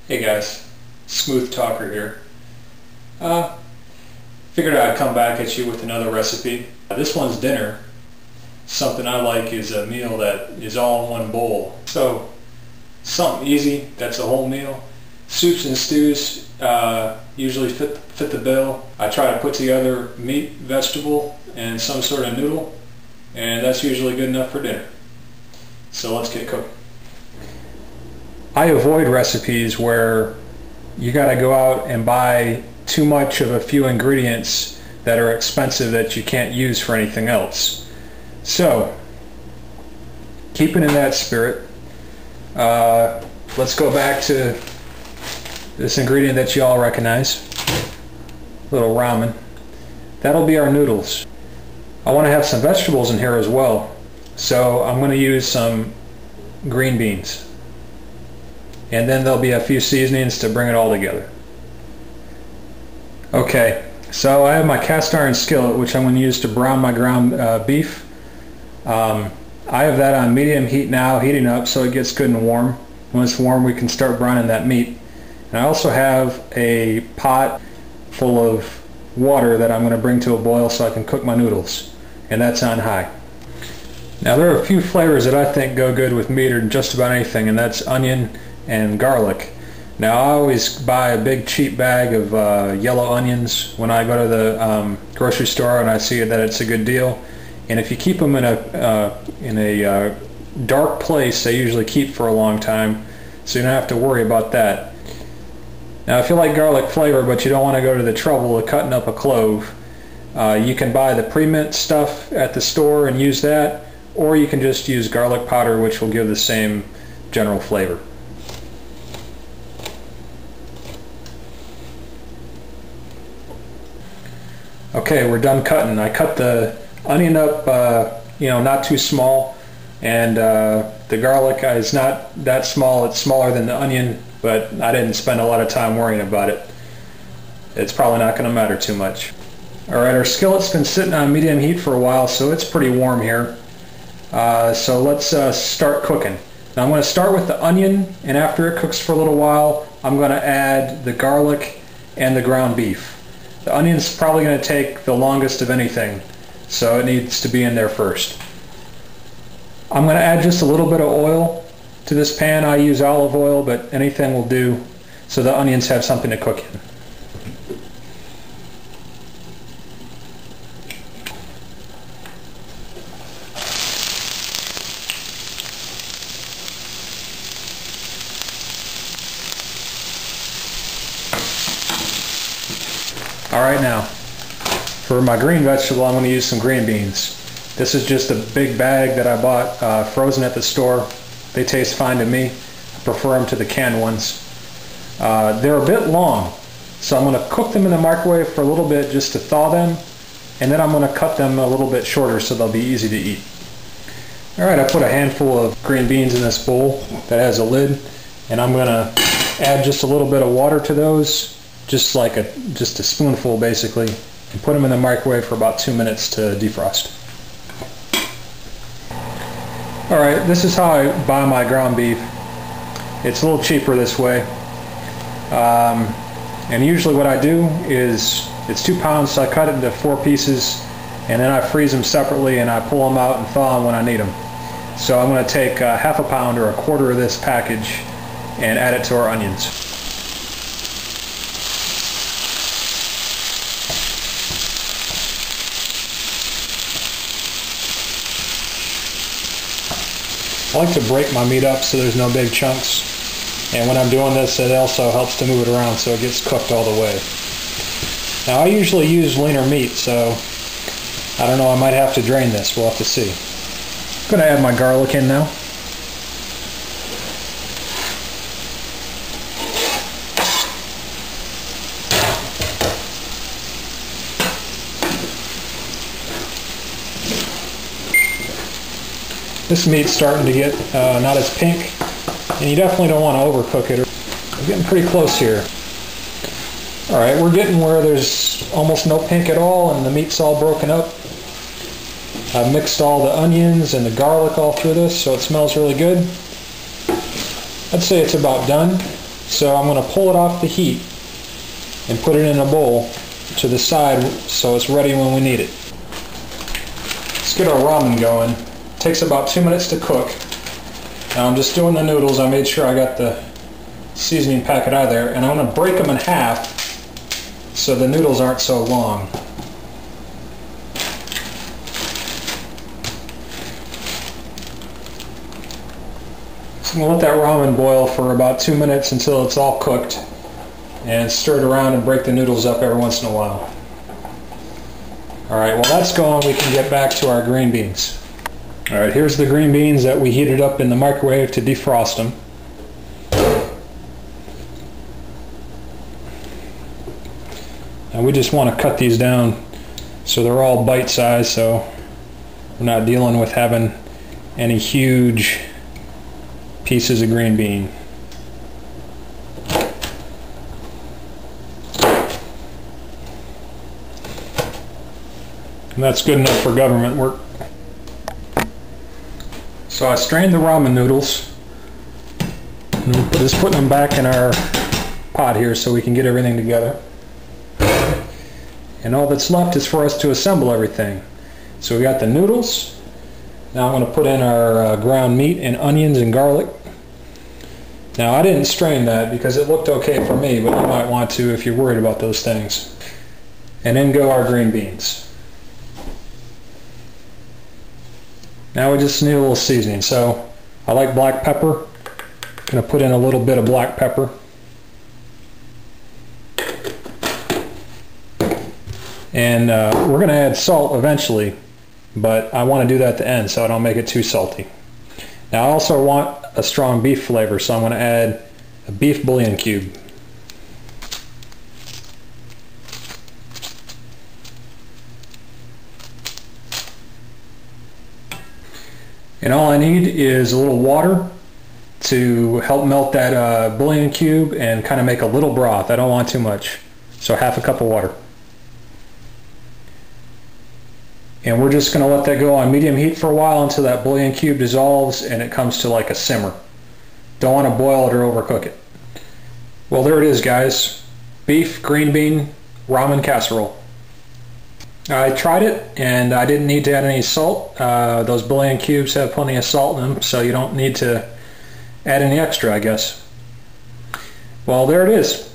Hey guys, Smooth Talker here. Figured I'd come back at you with another recipe. This one's dinner. Something I like is a meal that is all in one bowl. So, something easy, that's a whole meal. Soups and stews usually fit the bill. I try to put together meat, vegetable, and some sort of noodle, and that's usually good enough for dinner. So let's get cooking. I avoid recipes where you got to go out and buy too much of a few ingredients that are expensive that you can't use for anything else. So, keeping in that spirit, let's go back to this ingredient that you all recognize, little ramen. That'll be our noodles. I want to have some vegetables in here as well, so I'm going to use some green beans. And then there'll be a few seasonings to bring it all together. Okay, so I have my cast iron skillet, which I'm going to use to brown my ground beef. I have that on medium heat now, heating up so it gets good and warm. When it's warm, we can start browning that meat. And I also have a pot full of water that I'm going to bring to a boil so I can cook my noodles. And that's on high. Now there are a few flavors that I think go good with meat or just about anything, and that's onion and garlic. Now I always buy a big cheap bag of yellow onions when I go to the grocery store and I see that it's a good deal. And if you keep them in a dark place, they usually keep for a long time, so you don't have to worry about that. Now if you like garlic flavor but you don't want to go to the trouble of cutting up a clove, you can buy the pre-mint stuff at the store and use that, or you can just use garlic powder, which will give the same general flavor. Okay, we're done cutting. I cut the onion up, not too small, and the garlic is not that small. It's smaller than the onion, but I didn't spend a lot of time worrying about it. It's probably not going to matter too much. Alright, our skillet's been sitting on medium heat for a while, so it's pretty warm here. So let's start cooking. Now I'm going to start with the onion, and after it cooks for a little while, I'm going to add the garlic and the ground beef. The onion's probably going to take the longest of anything, so it needs to be in there first. I'm going to add just a little bit of oil to this pan. I use olive oil, but anything will do, so the onions have something to cook in. Alright, now, for my green vegetable, I'm going to use some green beans. This is just a big bag that I bought frozen at the store. They taste fine to me. I prefer them to the canned ones. They're a bit long, so I'm going to cook them in the microwave for a little bit just to thaw them, and then I'm going to cut them a little bit shorter so they'll be easy to eat. Alright, I put a handful of green beans in this bowl that has a lid, and I'm going to add just a little bit of water to those. Just a spoonful basically, and put them in the microwave for about 2 minutes to defrost. Alright, this is how I buy my ground beef. It's a little cheaper this way. And usually what I do is, it's 2 pounds, so I cut it into 4 pieces, and then I freeze them separately and I pull them out and thaw them when I need them. So I'm going to take half a pound or a quarter of this package and add it to our onions. I like to break my meat up so there's no big chunks, and when I'm doing this it also helps to move it around so it gets cooked all the way. Now I usually use leaner meat, so I don't know, I might have to drain this, we'll have to see. I'm going to add my garlic in now. This meat's starting to get not as pink, and you definitely don't want to overcook it. We're getting pretty close here. Alright, we're getting where there's almost no pink at all and the meat's all broken up. I've mixed all the onions and the garlic all through this, so it smells really good. I'd say it's about done. So I'm going to pull it off the heat and put it in a bowl to the side so it's ready when we need it. Let's get our ramen going. It takes about 2 minutes to cook. Now I'm just doing the noodles. I made sure I got the seasoning packet out of there, and I'm going to break them in half so the noodles aren't so long. So I'm going to let that ramen boil for about 2 minutes until it's all cooked, and stir it around and break the noodles up every once in a while. Alright, while that's going, we can get back to our green beans. Alright, here's the green beans that we heated up in the microwave to defrost them. And we just want to cut these down so they're all bite-sized, so we're not dealing with having any huge pieces of green bean. And that's good enough for government work. So I strained the ramen noodles. And we're just putting them back in our pot here so we can get everything together. And all that's left is for us to assemble everything. So we got the noodles. Now I'm going to put in our ground meat and onions and garlic. Now I didn't strain that because it looked okay for me, but you might want to if you're worried about those things. And then go our green beans. Now we just need a little seasoning. So I like black pepper. I'm going to put in a little bit of black pepper. And we're going to add salt eventually, but I want to do that at the end so I don't make it too salty. Now I also want a strong beef flavor, so I'm going to add a beef bouillon cube. And all I need is a little water to help melt that bouillon cube and kind of make a little broth. I don't want too much, so half a cup of water. And we're just going to let that go on medium heat for a while until that bouillon cube dissolves and it comes to like a simmer. Don't want to boil it or overcook it. Well, there it is, guys. Beef, green bean, ramen casserole. I tried it and I didn't need to add any salt. Those bouillon cubes have plenty of salt in them, so you don't need to add any extra, I guess. Well, there it is.